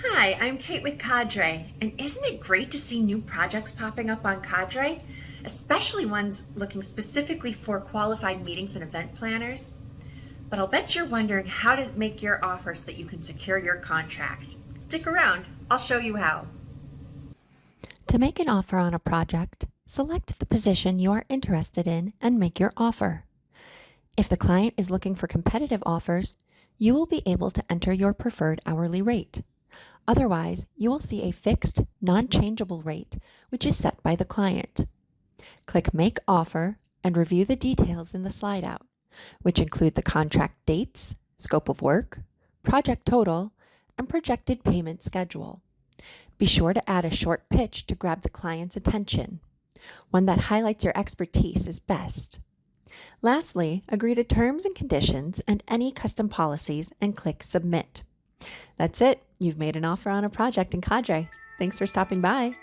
Hi, I'm Kate with Cadre, and isn't it great to see new projects popping up on Cadre, especially ones looking specifically for qualified meetings and event planners? But I'll bet you're wondering how to make your offer so that you can secure your contract. Stick around, I'll show you how. To make an offer on a project, select the position you are interested in and make your offer. If the client is looking for competitive offers, you will be able to enter your preferred hourly rate. Otherwise, you will see a fixed, non-changeable rate, which is set by the client. Click Make Offer and review the details in the slide out, which include the contract dates, scope of work, project total, and projected payment schedule. Be sure to add a short pitch to grab the client's attention. One that highlights your expertise is best. Lastly, agree to terms and conditions and any custom policies and click Submit. That's it. You've made an offer on a project in Cadre. Thanks for stopping by.